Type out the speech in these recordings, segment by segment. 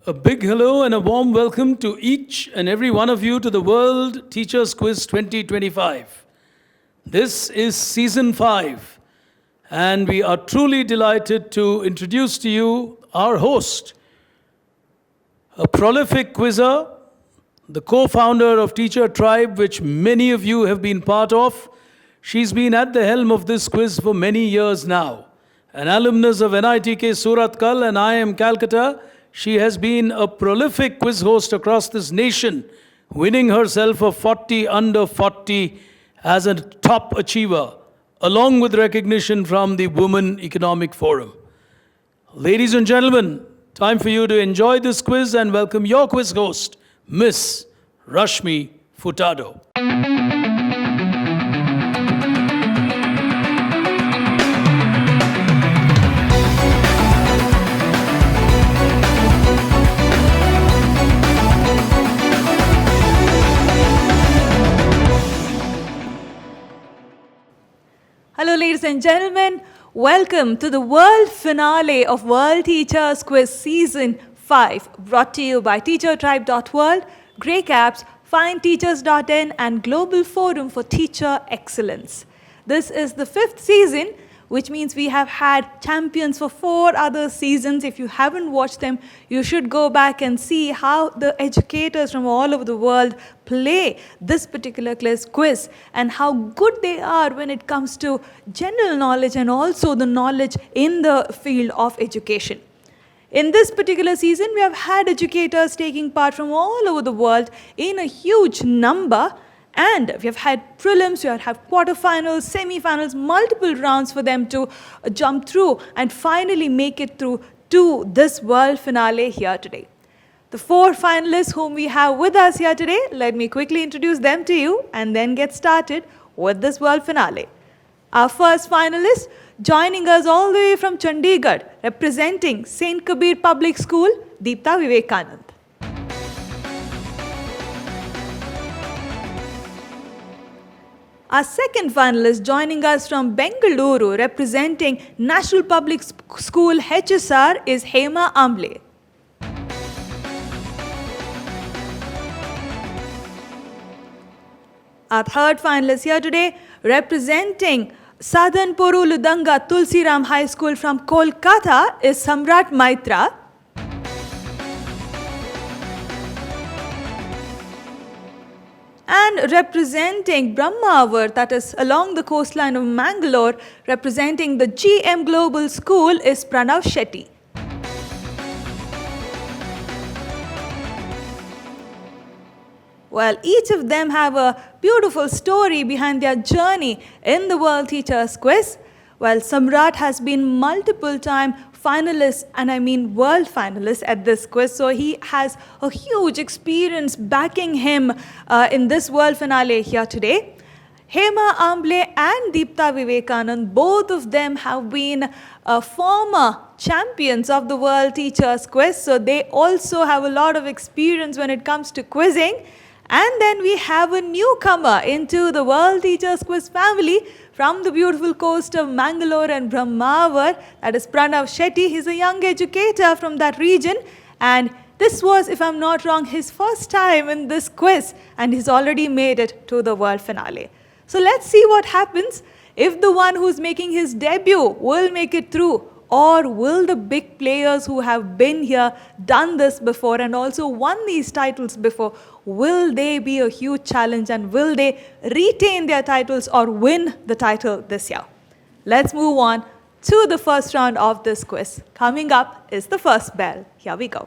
A big hello and a warm welcome to each and every one of you to the World Teachers Quiz 2025. This is Season 5, and we are truly delighted to introduce to you our host, a prolific quizzer, the co-founder of Teacher Tribe, which many of you have been part of. She's been at the helm of this quiz for many years now. An alumnus of NITK Surat Kal and IIM Calcutta, she has been a prolific quiz host across this nation, winning herself a 40 under 40 as a top achiever, along with recognition from the Women Economic Forum. Ladies and gentlemen, time for you to enjoy this quiz and welcome your quiz host, Miss Rashmi Furtado. Hello ladies and gentlemen, welcome to the world finale of World Teachers Quiz Season 5, brought to you by TeacherTribe.world, Grey Caps, FindTeachers.in and Global Forum for Teacher Excellence. This is the 5th season, which means we have had champions for 4 other seasons. If you haven't watched them, you should go back and see how the educators from all over the world play this particular quiz and how good they are when it comes to general knowledge and also the knowledge in the field of education. In this particular season, we have had educators taking part from all over the world in a huge number. And we have had prelims, we have had quarterfinals, semi-finals, multiple rounds for them to jump through and finally make it through to this world finale here today. The 4 finalists whom we have with us here today, let me quickly introduce them to you and then get started with this world finale. Our first finalist, joining us all the way from Chandigarh, representing St. Kabir Public School, Deepta Vivekanand. Our second finalist joining us from Bengaluru, representing National Public School HSR, is Hema Amble. Our third finalist here today, representing Southern Poru Ludanga Tulsiram High School from Kolkata, is Samrat Maitra. And representing Brahmawar, that is along the coastline of Mangalore, representing the GM Global School, is Pranav Shetty. Well, each of them have a beautiful story behind their journey in the World Teachers Quiz. Well, Samrat has been multiple time finalist, and I mean world finalist at this quiz. So he has a huge experience backing him in this world finale here today. Hema Amble and Deepta Vivekanand, both of them have been former champions of the World Teachers Quiz. So they also have a lot of experience when it comes to quizzing. And then we have a newcomer into the World Teachers Quiz family from the beautiful coast of Mangalore and Brahmawar, that is Pranav Shetty. He's a young educator from that region, and this was, if I'm not wrong, his first time in this quiz, and he's already made it to the world finale. So let's see what happens if the one who's making his debut will make it through, or will the big players who have been here, done this before and also won these titles before, will they be a huge challenge and will they retain their titles or win the title this year? Let's move on to the first round of this quiz. Coming up is the first bell. Here we go.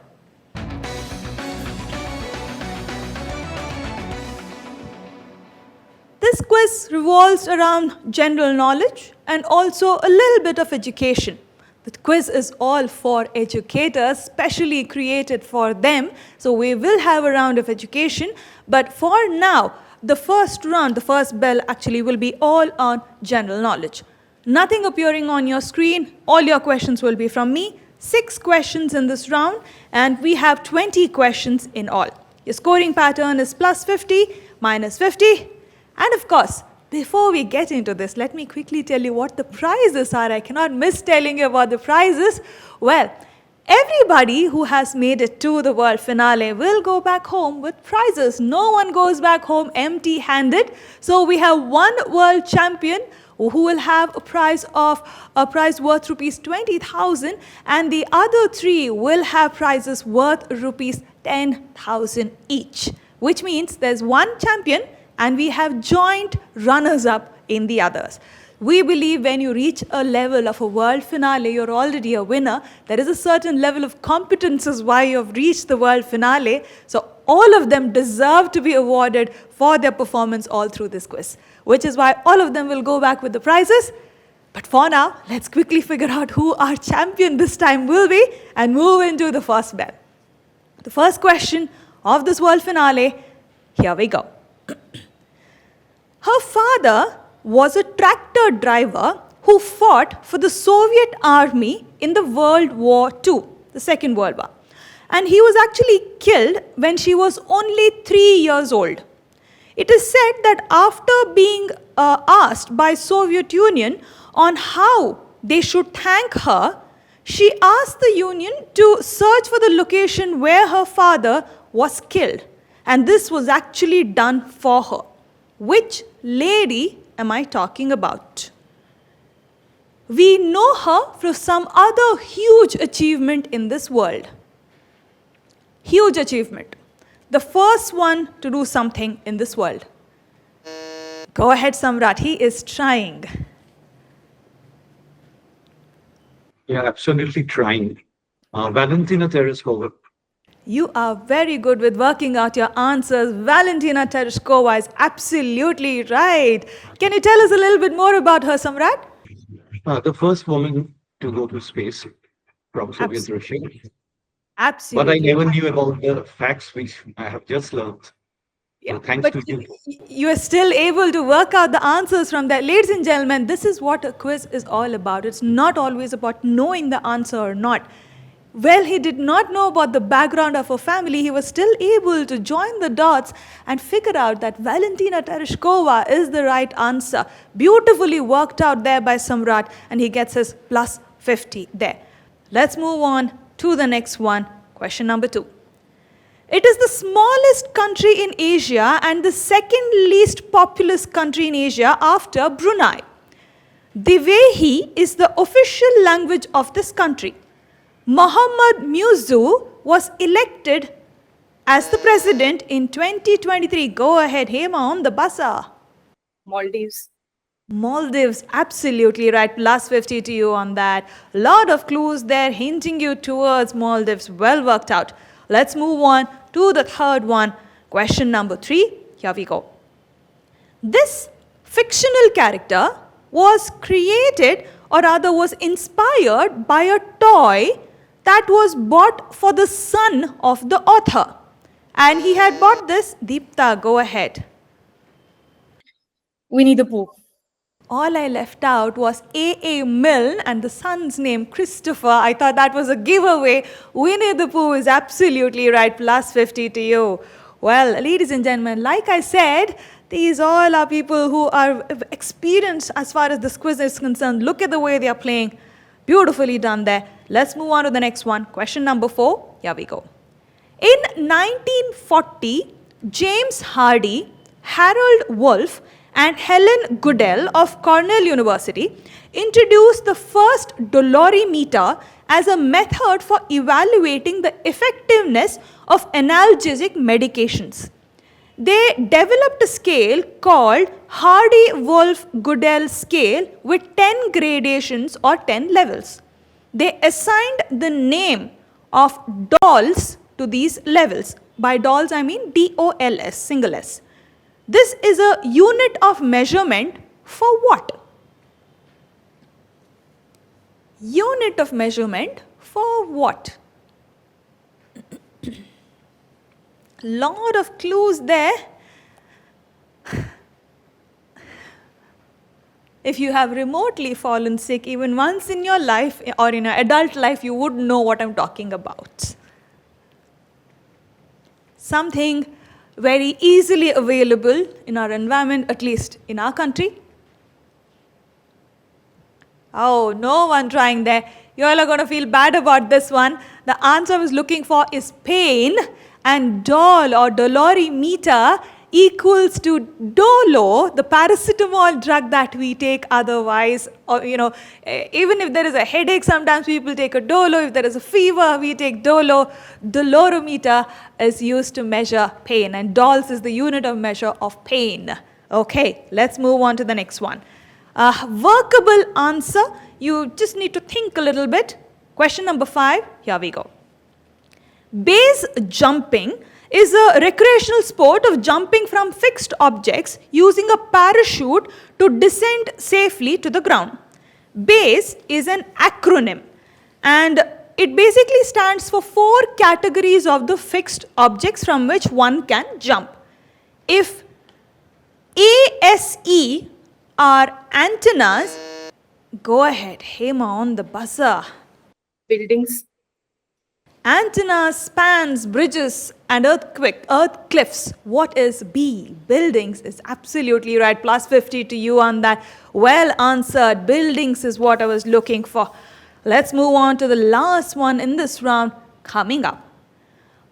This quiz revolves around general knowledge and also a little bit of education. The quiz is all for educators, specially created for them. So we will have a round of education. But for now, the first round, the first bell actually will be all on general knowledge. Nothing appearing on your screen. All your questions will be from me. 6 questions in this round. And we have 20 questions in all. Your scoring pattern is plus 50, minus 50. And of course, before we get into this, let me quickly tell you what the prizes are. I cannot miss telling you about the prizes. Well, Everybody who has made it to the world finale will go back home with prizes. No one goes back home empty-handed. So we have one world champion who will have a prize worth rupees 20,000, and the other three will have prizes worth rupees 10,000 each, which means there's one champion and we have joint runners-up in the others. We believe when you reach a level of a world finale, you're already a winner. There is a certain level of competence is why you've reached the world finale. So all of them deserve to be awarded for their performance all through this quiz, which is why all of them will go back with the prizes. But for now, let's quickly figure out who our champion this time will be and move into the first bell. The first question of this world finale, here we go. Her father was a tractor driver who fought for the Soviet army in the World War II, the Second World War. And he was actually killed when she was only 3 years old. It is said that after being asked by Soviet Union on how they should thank her, she asked the Union to search for the location where her father was killed. And this was actually done for her. Which lady am I talking about? We know her for some other huge achievement in this world. Huge achievement. The first one to do something in this world. Go ahead, Samrat. He is trying. Yeah, absolutely trying. Valentina Tereshkova. You are very good with working out your answers. Valentina Tereshkova is absolutely right. Can you tell us a little bit more about her, Samrat? The first woman to go to space from Soviet Russia. Absolutely. But I never knew about the facts which I have just learned. Yeah, So thanks but to you. you are still able to work out the answers from that. Ladies and gentlemen, this is what a quiz is all about. It's not always about knowing the answer or not. Well, he did not know about the background of her family. He was still able to join the dots and figure out that Valentina Tereshkova is the right answer. Beautifully worked out there by Samrat, and he gets his plus 50 there. Let's move on to the next one. Question number 2. It is the smallest country in Asia and the second least populous country in Asia after Brunei. Divehi is the official language of this country. Mohammad Muizzu was elected as the president in 2023. Go ahead, Hema, on the buzzer. Maldives. Maldives, absolutely right. Plus 50 to you on that. Lot of clues there hinting you towards Maldives. Well worked out. Let's move on to the third one. Question number 3. Here we go. This fictional character was created, or rather was inspired by a toy that was bought for the son of the author. And he had bought this. Deepta, go ahead. Winnie the Pooh. All I left out was A.A. Milne and the son's name Christopher. I thought that was a giveaway. Winnie the Pooh is absolutely right. Plus 50 to you. Well, ladies and gentlemen, like I said, these all are people who are experienced as far as this quiz is concerned. Look at the way they are playing. Beautifully done there. Let's move on to the next one. Question number 4. Here we go. In 1940, James Hardy, Harold Wolff, and Helen Goodell of Cornell University introduced the first dolorimeter as a method for evaluating the effectiveness of analgesic medications. They developed a scale called Hardy-Wolff-Goodell scale with 10 gradations or 10 levels. They assigned the name of dolls to these levels. By dolls, I mean DOLS, single S. This is a unit of measurement for what? Unit of measurement for what? Lot of clues there. If you have remotely fallen sick even once in your life or in your adult life, you would know what I'm talking about. Something very easily available in our environment, at least in our country. Oh, no one trying there. You all are going to feel bad about this one. The answer I was looking for is pain, and dol or dolorimeter equals to dolo, the paracetamol drug that we take otherwise. Or, even if there is a headache, sometimes people take a dolo. If there is a fever, we take dolo. Dolorimeter is used to measure pain, and dols is the unit of measure of pain. Okay, let's move on to the next one. Workable answer, you just need to think a little bit. Question number 5, here we go. Base jumping is a recreational sport of jumping from fixed objects using a parachute to descend safely to the ground. BASE is an acronym, and it basically stands for 4 categories of the fixed objects from which one can jump. If ASE are antennas, go ahead, Hema on the buzzer. Buildings. Antennas, spans, bridges, and earth cliffs. What is B? Buildings is absolutely right. Plus 50 to you on that. Well answered. Buildings is what I was looking for. Let's move on to the last one in this round coming up.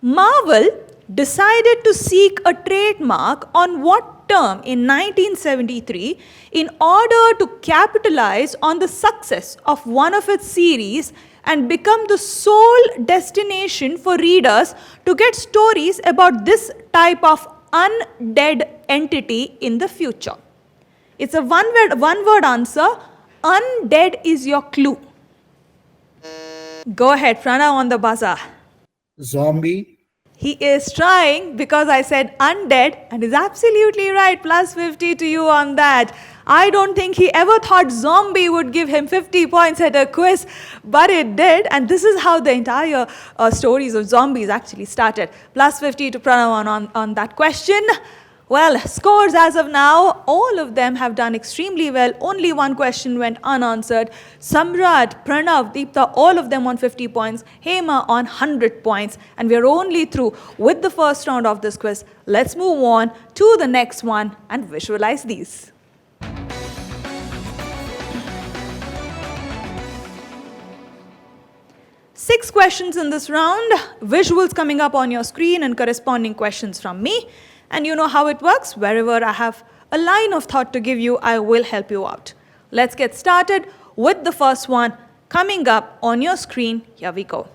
Marvel decided to seek a trademark on what term in 1973 in order to capitalize on the success of one of its series and become the sole destination for readers to get stories about this type of undead entity in the future. It's a one-word answer. Undead is your clue. Go ahead, Pranav on the buzzer. Zombie. He is trying because I said undead and is absolutely right. Plus 50 to you on that. I don't think he ever thought zombie would give him 50 points at a quiz, but it did. And this is how the entire stories of zombies actually started. Plus 50 to Pranav on that question. Well, scores as of now, all of them have done extremely well. Only one question went unanswered. Samrat, Pranav, Deepta, all of them on 50 points. Hema on 100 points. And we're only through with the first round of this quiz. Let's move on to the next one and visualize these. Six questions in this round. Visuals coming up on your screen and corresponding questions from me. And you know how it works. Wherever I have a line of thought to give you, I will help you out. Let's get started with the first one coming up on your screen. Here we go.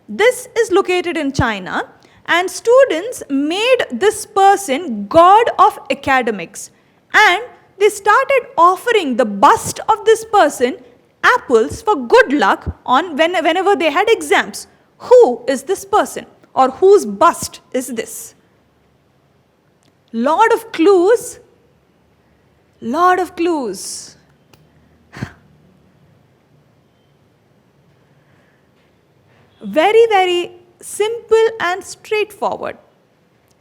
This is located in China, and students made this person god of academics. And they started offering the bust of this person apples for good luck on whenever they had exams. Who is this person? Or whose bust is this? Lot of clues. Lot of clues. Very, very simple and straightforward.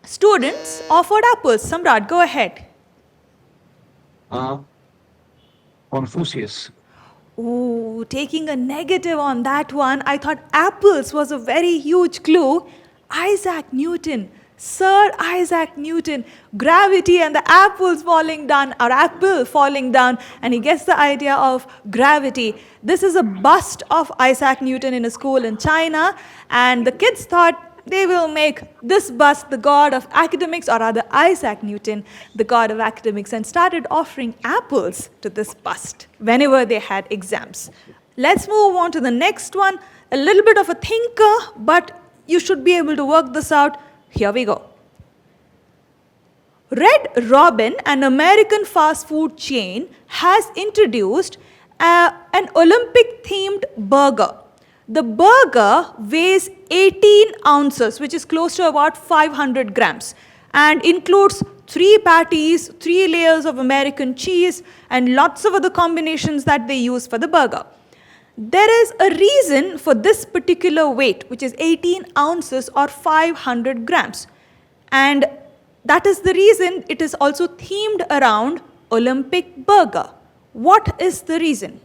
Students offered apples. Samrat, go ahead. Confucius. Ooh, taking a negative on that one. I thought apples was a very huge clue. Isaac Newton. Sir Isaac Newton, gravity and the apples falling down, or apple falling down, and he gets the idea of gravity. This is a bust of Isaac Newton in a school in China, and the kids thought they will make this bust the god of academics, or rather Isaac Newton, the god of academics, and started offering apples to this bust whenever they had exams. Let's move on to the next one. A little bit of a thinker, but you should be able to work this out. Here we go. Red Robin, an American fast food chain, has introduced an Olympic-themed burger. The burger weighs 18 ounces, which is close to about 500 grams, and includes 3 patties, 3 layers of American cheese, and lots of other combinations that they use for the burger. There is a reason for this particular weight, which is 18 ounces or 500 grams. And that is the reason it is also themed around Olympic burger. What is the reason?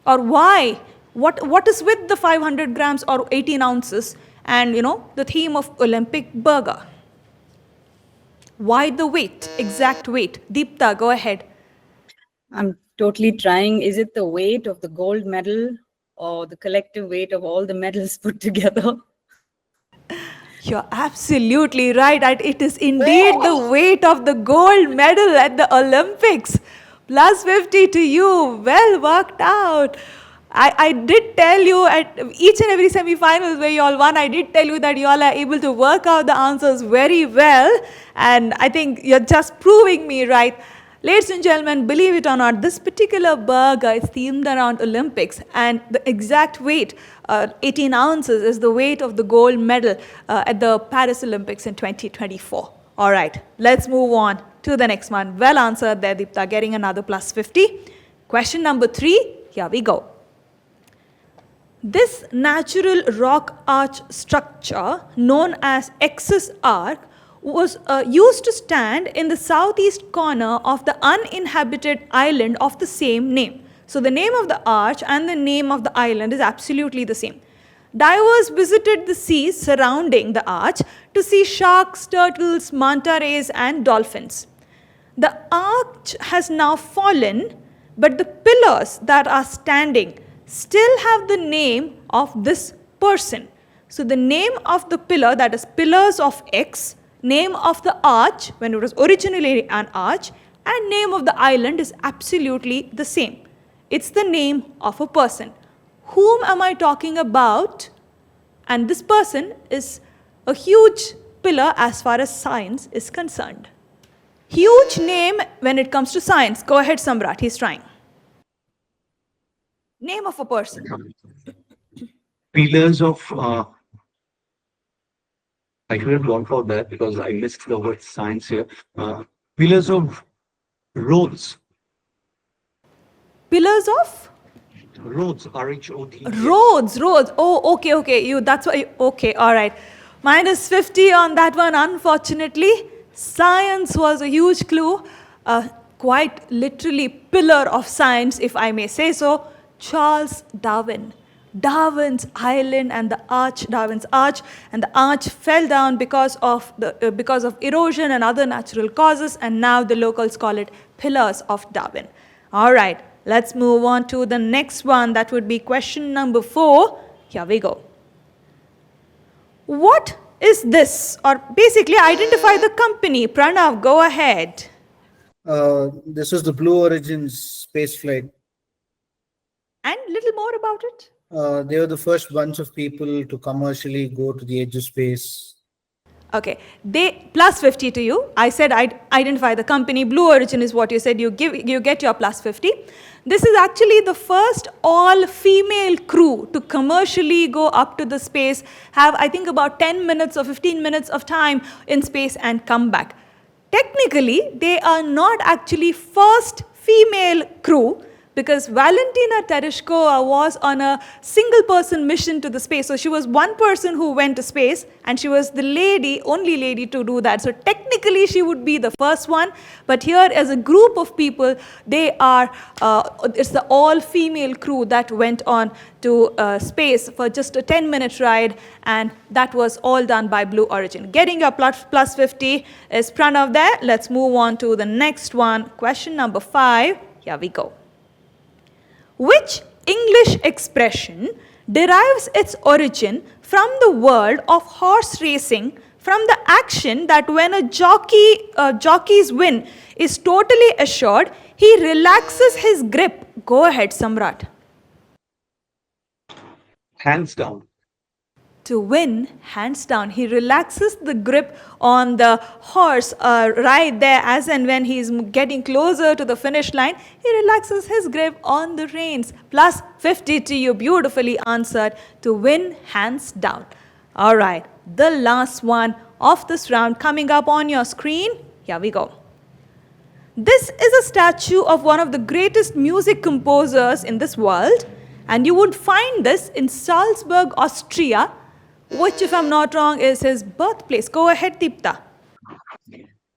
Or why? What is with the 500 grams or 18 ounces and, the theme of Olympic burger? Why the weight, exact weight? Deepta, go ahead. I'm totally trying. Is it the weight of the gold medal or the collective weight of all the medals put together. You're absolutely right. It is indeed the weight of the gold medal at the Olympics. Plus 50 to you. Well worked out. I did tell you at each and every semi-finals where you all won, I did tell you that you all are able to work out the answers very well. And I think you're just proving me right. Ladies and gentlemen, believe it or not, this particular burger is themed around Olympics, and the exact weight, 18 ounces, is the weight of the gold medal at the Paris Olympics in 2024. All right, let's move on to the next one. Well answered there, Deepta, getting another plus 50. Question number 3, here we go. This natural rock arch structure, known as X's Arc, was used to stand in the southeast corner of the uninhabited island of the same name. So the name of the arch and the name of the island is absolutely the same. Divers visited the seas surrounding the arch to see sharks, turtles, manta rays, and dolphins. The arch has now fallen, but the pillars that are standing still have the name of this person. So the name of the pillar, that is Pillars of X, name of the arch, when it was originally an arch, and name of the island is absolutely the same. It's the name of a person. Whom am I talking about? And this person is a huge pillar as far as science is concerned. Huge name when it comes to science. Go ahead, Samrat, he's trying. Name of a person. Pillars of I couldn't work out that because I missed the word science here. Pillars of roads. Pillars of? Roads, R-H-O-D. Roads. Oh, okay. That's why. Okay, all right. Minus 50 on that one, unfortunately. Science was a huge clue. Quite literally pillar of science, if I may say so. Charles Darwin. Darwin's island and the arch, Darwin's arch, and the arch fell down because of erosion and other natural causes, and now the locals call it Pillars of Darwin. All right, let's move on to the next one. That would be question number 4. Here we go. What is this? Or basically identify the company. Pranav, go ahead. This was the Blue Origin space flight. And little more about it. They were the first bunch of people to commercially go to the edge of space. Okay, they plus 50 to you. I said I'd identify the company. Blue Origin is what you said. You get your plus 50. This is actually the first all-female crew to commercially go up to the space, have I think about 10 minutes or 15 minutes of time in space and come back. Technically, they are not actually first female crew, because Valentina Tereshkova was on a single-person mission to the space. So she was one person who went to space, and she was the only lady to do that. So technically, she would be the first one. But here, as a group of people, they are, it's the all-female crew that went on to space for just a 10-minute ride, and that was all done by Blue Origin. Getting your plus 50 is Pranav there. Let's move on to the next one. Question number 5. Here we go. Which English expression derives its origin from the word of horse racing, from the action that when a jockey's win is totally assured, he relaxes his grip? Go ahead, Samrat. Hands down. To win, hands down. He relaxes the grip on the horse right there, as and when he's getting closer to the finish line, he relaxes his grip on the reins. Plus 50 to you, beautifully answered. To win, hands down. All right, the last one of this round coming up on your screen. Here we go. This is a statue of one of the greatest music composers in this world, and you would find this in Salzburg, Austria, which, if I'm not wrong, is his birthplace. Go ahead, Deepta.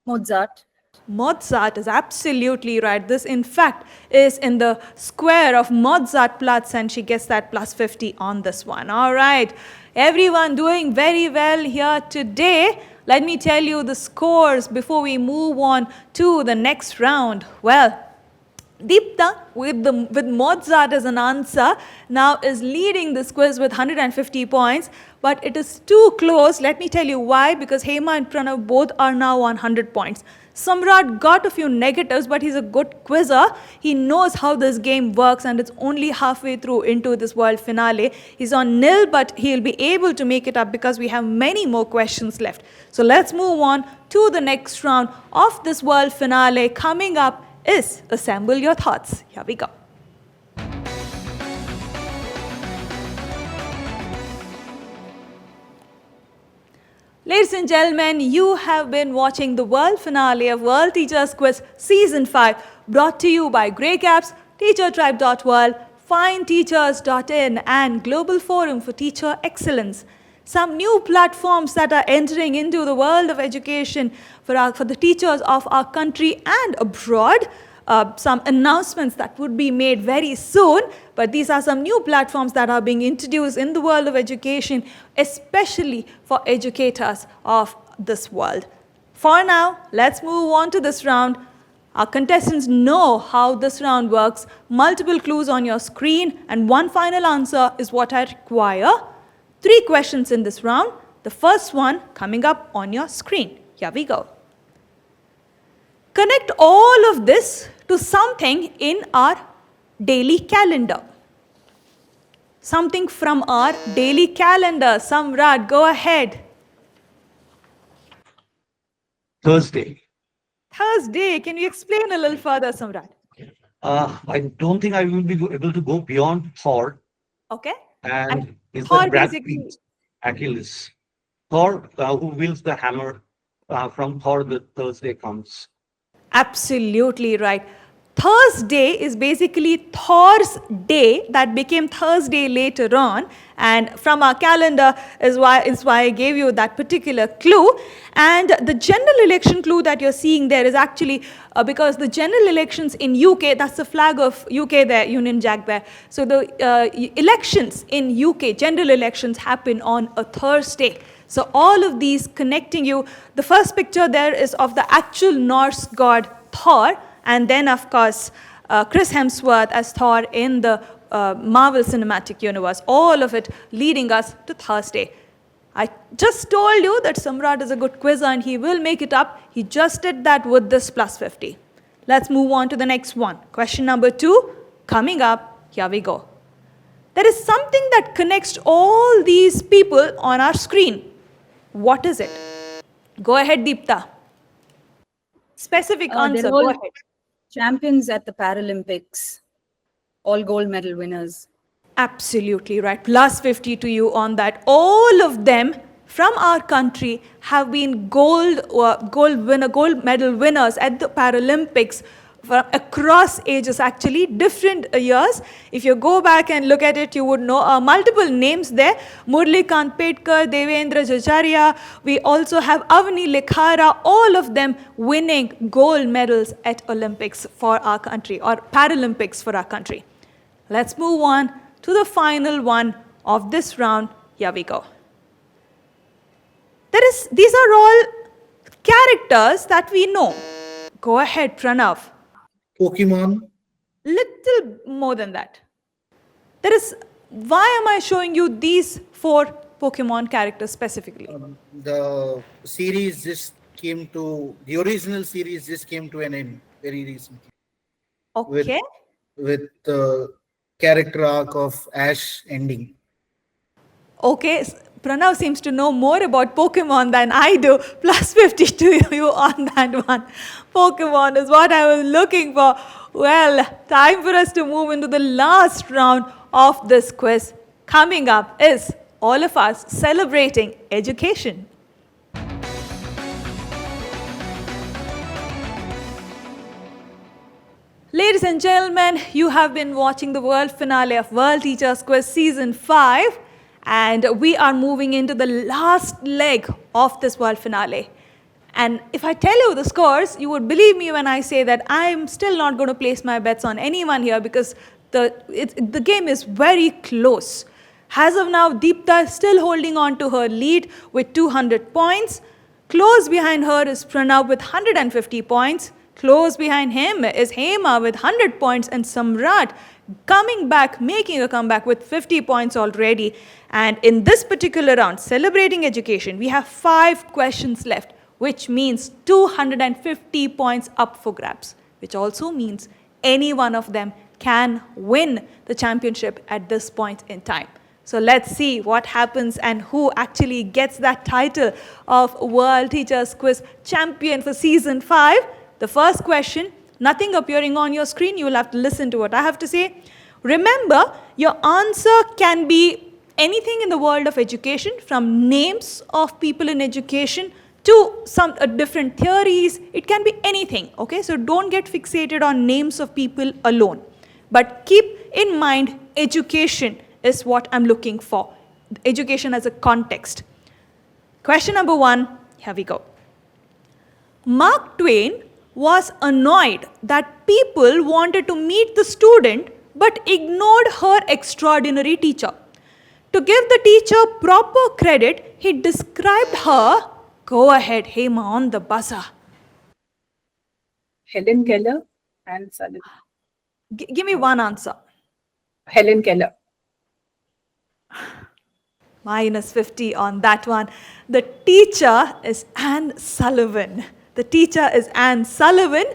Mozart. Mozart is absolutely right. This, in fact, is in the square of Mozartplatz, and she gets that plus 50 on this one. All right. Everyone doing very well here today. Let me tell you the scores before we move on to the next round. Well, Deepta, with Mozart as an answer, now is leading this quiz with 150 points. But it is too close. Let me tell you why. Because Hema and Pranav both are now on 100 points. Samrat got a few negatives, but he's a good quizzer. He knows how this game works, and it's only halfway through into this world finale. He's on nil, but he'll be able to make it up because we have many more questions left. So let's move on to the next round of this world finale. Coming up is Assemble Your Thoughts. Here we go. Ladies and gentlemen, you have been watching the world finale of World Teachers Quiz Season 5, brought to you by Grey Caps, TeacherTribe.world, FindTeachers.in, and Global Forum for Teacher Excellence. Some new platforms that are entering into the world of education for the teachers of our country and abroad. Some announcements that would be made very soon, but these are some new platforms that are being introduced in the world of education, especially for educators of this world. For now, let's move on to this round. Our contestants know how this round works. Multiple clues on your screen, and one final answer is what I require. 3 questions in this round. The first one coming up on your screen. Here we go. Connect all of this to something in our daily calendar. Something from our daily calendar. Samrat, go ahead. Thursday. Thursday. Can you explain a little further, Samrat? I don't think I will be able to go beyond Thor. Okay. And is Thor that Brad basically- Pitt, Achilles. Thor, who wields the hammer from Thor, the Thursday comes. Absolutely right. Thursday is basically Thor's day that became Thursday later on, and from our calendar is why I gave you that particular clue. And the general election clue that you're seeing there is actually because the general elections in UK, that's the flag of UK there, Union Jack there. So the elections in UK, general elections, happen on a Thursday. So all of these connecting you. The first picture there is of the actual Norse god Thor, and then of course Chris Hemsworth as Thor in the Marvel Cinematic Universe. All of it leading us to Thursday. I just told you that Samrat is a good quizzer and he will make it up. He just did that with this plus 50. Let's move on to the next one. Question number 2 coming up. Here we go. There is something that connects all these people on our screen. What is it? Go ahead, Deepta. Specific answer. They're Go all ahead. champions at the Paralympics, all gold medal winners. Absolutely right. Plus 50 to you on that. All of them from our country have been gold medal winners at the Paralympics from across ages, actually different years. If you go back and look at it, you would know multiple names there. Murlikant Petkar, Devendra Jacharya. We also have Avani Lekhara, all of them winning gold medals at Olympics for our country, or Paralympics for our country. Let's move on to the final one of this round. Here we go. These are all characters that we know. Go ahead, Pranav. Pokemon. Little more than that. Why am I showing you these 4 Pokemon characters specifically? The series just came to, the original series just came to an end very recently. Okay. With the character arc of Ash ending. Okay. Pranav seems to know more about Pokemon than I do. Plus 50 to you on that one. Pokemon is what I was looking for. Well, time for us to move into the last round of this quiz. Coming up is all of us celebrating education. Ladies and gentlemen, you have been watching the world finale of World Teachers Quiz Season 5. And we are moving into the last leg of this world finale. And if I tell you the scores, you would believe me when I say that I'm still not going to place my bets on anyone here because the game is very close. As of now, Deepta is still holding on to her lead with 200 points. Close behind her is Pranav with 150 points. Close behind him is Hema with 100 points and Samrat coming back, making a comeback with 50 points already. And in this particular round, celebrating education, we have 5 questions left, which means 250 points up for grabs, which also means any one of them can win the championship at this point in time. So let's see what happens and who actually gets that title of World Teachers Quiz Champion for Season 5. The first question, nothing appearing on your screen, you will have to listen to what I have to say. Remember, your answer can be anything in the world of education, from names of people in education to some different theories. It can be anything, okay? So don't get fixated on names of people alone. But keep in mind, education is what I'm looking for. Education as a context. Question number 1, here we go. Mark Twain was annoyed that people wanted to meet the student but ignored her extraordinary teacher. To give the teacher proper credit, he described her, go ahead, Hema, on the buzzer. Helen Keller and Sullivan. Give me one answer. Helen Keller. Minus 50 on that one. The teacher is Anne Sullivan. The teacher is Anne Sullivan.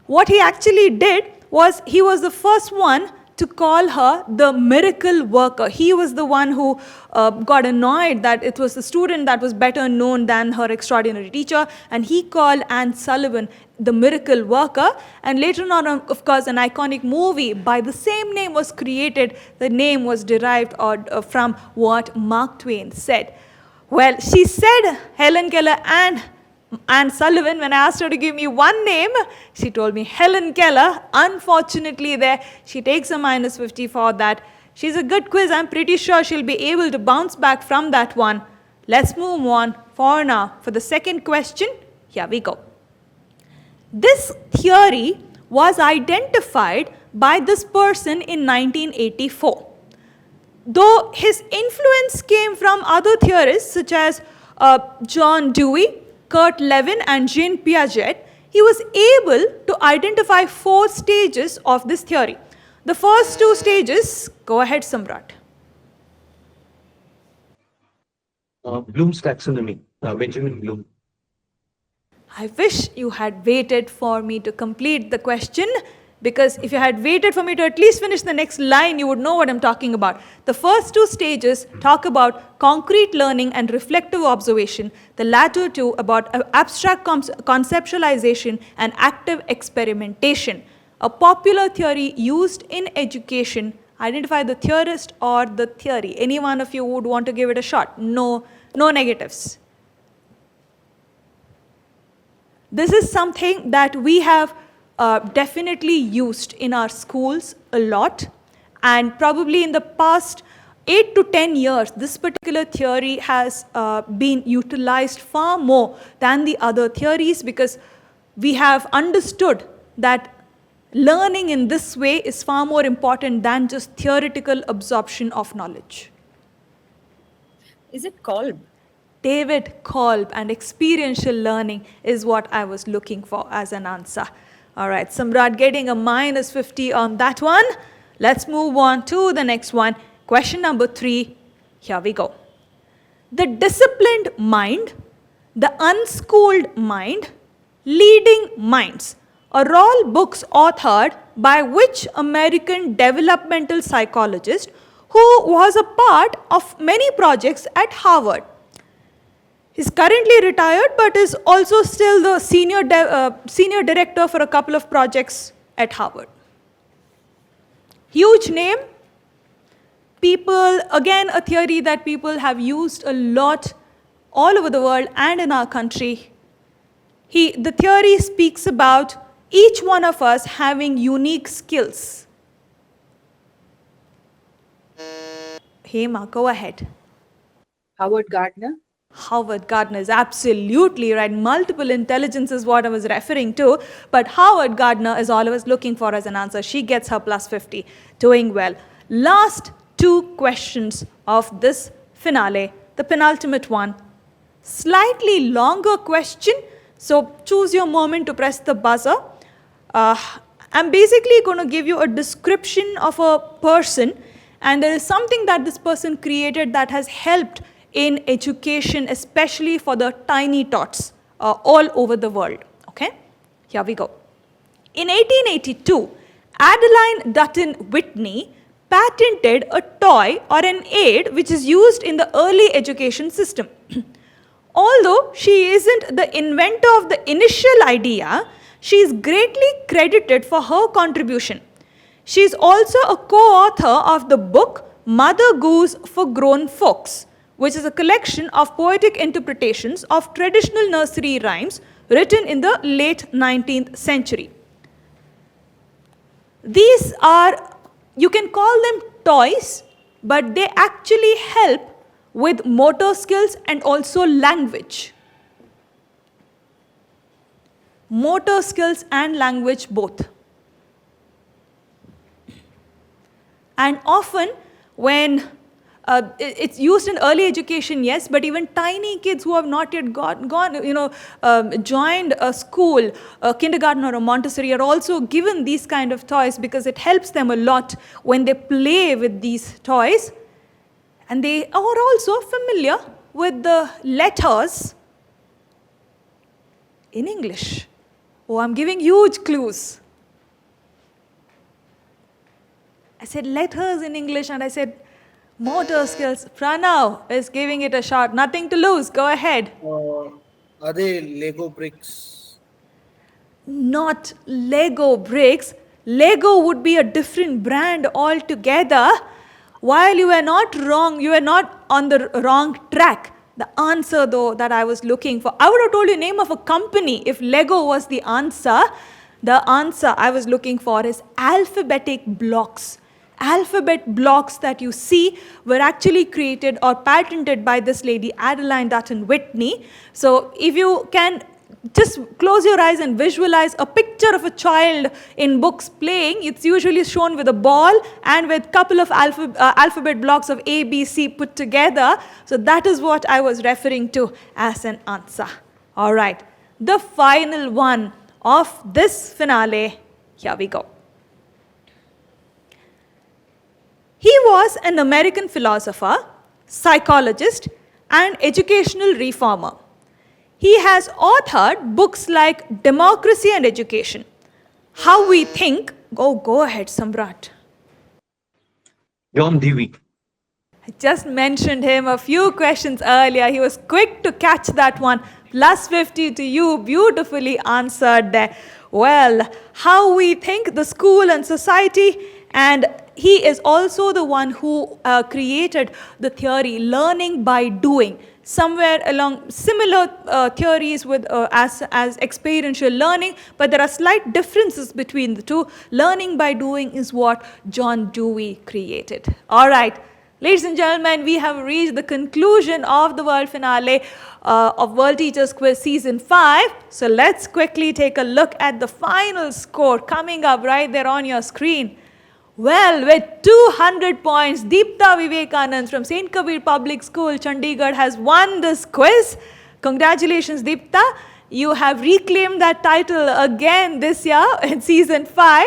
What he actually did was he was the first one to call her the miracle worker. He was the one who got annoyed that it was the student that was better known than her extraordinary teacher, and he called Anne Sullivan the miracle worker. And later on, of course, an iconic movie by the same name was created. The name was derived from what Mark Twain said. Well, she said Helen Keller and Anne Sullivan. When I asked her to give me one name, she told me Helen Keller. Unfortunately, she takes a minus 50 for that. She's a good quiz. I'm pretty sure she'll be able to bounce back from that one. Let's move on for now. For the second question, here we go. This theory was identified by this person in 1984. Though his influence came from other theorists such as John Dewey, Kurt Lewin and Jean Piaget, he was able to identify 4 stages of this theory. The first 2 stages, go ahead, Samrat. Bloom's taxonomy, Benjamin Bloom. I wish you had waited for me to complete the question, because if you had waited for me to at least finish the next line, you would know what I'm talking about. The first 2 stages talk about concrete learning and reflective observation. The latter 2 about abstract conceptualization and active experimentation. A popular theory used in education. Identify the theorist or the theory. Any one of you would want to give it a shot? No negatives. This is something that we have definitely used in our schools a lot, and probably in the past 8 to 10 years, this particular theory has been utilized far more than the other theories, because we have understood that learning in this way is far more important than just theoretical absorption of knowledge. Is it Kolb? David Kolb, and experiential learning is what I was looking for as an answer. All right, Samrat getting a minus 50 on that one. Let's move on to the next one. Question number 3. Here we go. The disciplined mind, the unschooled mind, leading minds are all books authored by which American developmental psychologist who was a part of many projects at Harvard. He's currently retired, but is also still the senior director for a couple of projects at Harvard. Huge name. People, again, a theory that people have used a lot all over the world and in our country. The theory speaks about each one of us having unique skills. Hema, go ahead. Howard Gardner. Howard Gardner is absolutely right. Multiple intelligence is what I was referring to, but Howard Gardner is always looking for as an answer. She gets her plus 50. Doing well. Last 2 questions of this finale, the penultimate one. Slightly longer question, so choose your moment to press the buzzer. Uh, I'm basically going to give you a description of a person, and there is something that this person created that has helped in education, especially for the tiny tots all over the world. Okay, here we go. In 1882, Adeline Dutton Whitney patented a toy or an aid which is used in the early education system. Although she isn't the inventor of the initial idea, she is greatly credited for her contribution. She is also a co-author of the book Mother Goose for Grown Folks, which is a collection of poetic interpretations of traditional nursery rhymes written in the late 19th century. These are, you can call them toys, but they actually help with motor skills and also language. Motor skills and language both. And often when it's used in early education, yes, but even tiny kids who have not yet joined a school, a kindergarten or a Montessori, are also given these kind of toys because it helps them a lot when they play with these toys. And they are also familiar with the letters in English. Oh, I'm giving huge clues. I said letters in English, and I said motor skills. Pranav is giving it a shot. Nothing to lose. Go ahead. Are they Lego bricks? Not Lego bricks. Lego would be a different brand altogether. While you were not wrong, you were not on the wrong track. The answer, though, that I was looking for, I would have told you name of a company if Lego was the answer. The answer I was looking for is alphabetic blocks. Alphabet blocks that you see were actually created or patented by this lady, Adeline Dutton Whitney. So if you can just close your eyes and visualize a picture of a child in books playing, it's usually shown with a ball and with a couple of alphabet blocks of A, B, C put together. So that is what I was referring to as an answer. All right, the final one of this finale, here we go. He was an American philosopher, psychologist, and educational reformer. He has authored books like Democracy and Education, How We Think. Go ahead, Samrat. John Dewey. I just mentioned him a few questions earlier. He was quick to catch that one. Plus 50 to you, beautifully answered there. Well, How We Think, the School and Society, and he is also the one who created the theory, learning by doing. Somewhere along similar theories with as experiential learning, but there are slight differences between the two. Learning by doing is what John Dewey created. All right, ladies and gentlemen, we have reached the conclusion of the world finale of World Teachers Quiz Season 5. So let's quickly take a look at the final score coming up right there on your screen. Well, with 200 points, Deepta Vivekanand from St. Kabir Public School, Chandigarh, has won this quiz. Congratulations, Deepta. You have reclaimed that title again this year in Season 5.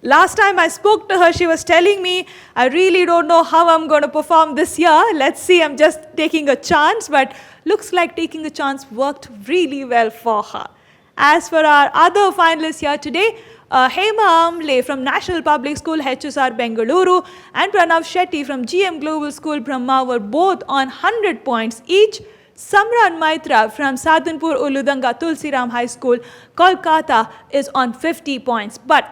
Last time I spoke to her, she was telling me, I really don't know how I'm going to perform this year. Let's see, I'm just taking a chance. But looks like taking a chance worked really well for her. As for our other finalists here today, Hema Amle from National Public School, HSR Bengaluru, and Pranav Shetty from GM Global School, Brahma, were both on 100 points each. Samran Maitra from Sadhanpur Uludanga Tulsiram High School, Kolkata, is on 50 points. But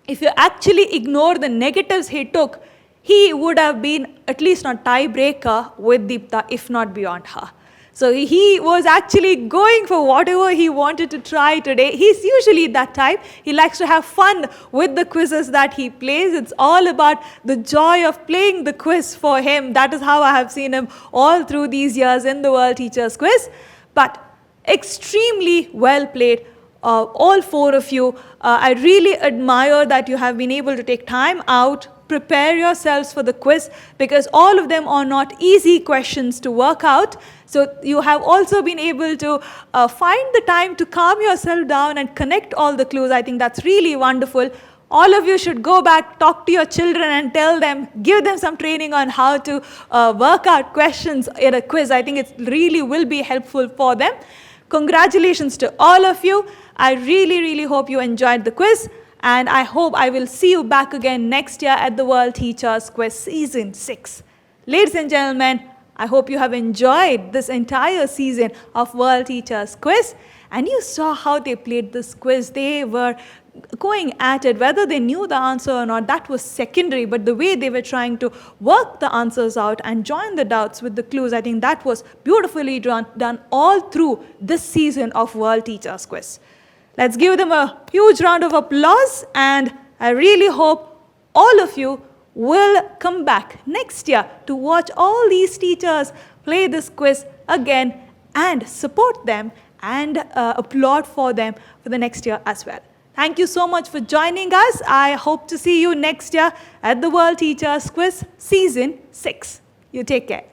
if you actually ignore the negatives he took, he would have been at least on tiebreaker with Deepta, if not beyond her. So he was actually going for whatever he wanted to try today. He's usually that type. He likes to have fun with the quizzes that he plays. It's all about the joy of playing the quiz for him. That is how I have seen him all through these years in the World Teachers Quiz. But extremely well played. All four of you. I really admire that you have been able to take time out prepare yourselves for the quiz because all of them are not easy questions to work out. So you have also been able to find the time to calm yourself down and connect all the clues. I think that's really wonderful. All of you should go back, talk to your children and tell them, give them some training on how to work out questions in a quiz. I think it really will be helpful for them. Congratulations to all of you. I really, really hope you enjoyed the quiz. And I hope I will see you back again next year at the World Teachers Quiz Season 6. Ladies and gentlemen, I hope you have enjoyed this entire season of World Teachers Quiz. And you saw how they played this quiz. They were going at it. Whether they knew the answer or not, that was secondary. But the way they were trying to work the answers out and join the doubts with the clues, I think that was beautifully done all through this season of World Teachers Quiz. Let's give them a huge round of applause. And I really hope all of you will come back next year to watch all these teachers play this quiz again and support them and applaud for them for the next year as well. Thank you so much for joining us. I hope to see you next year at the World Teachers Quiz Season 6. You take care.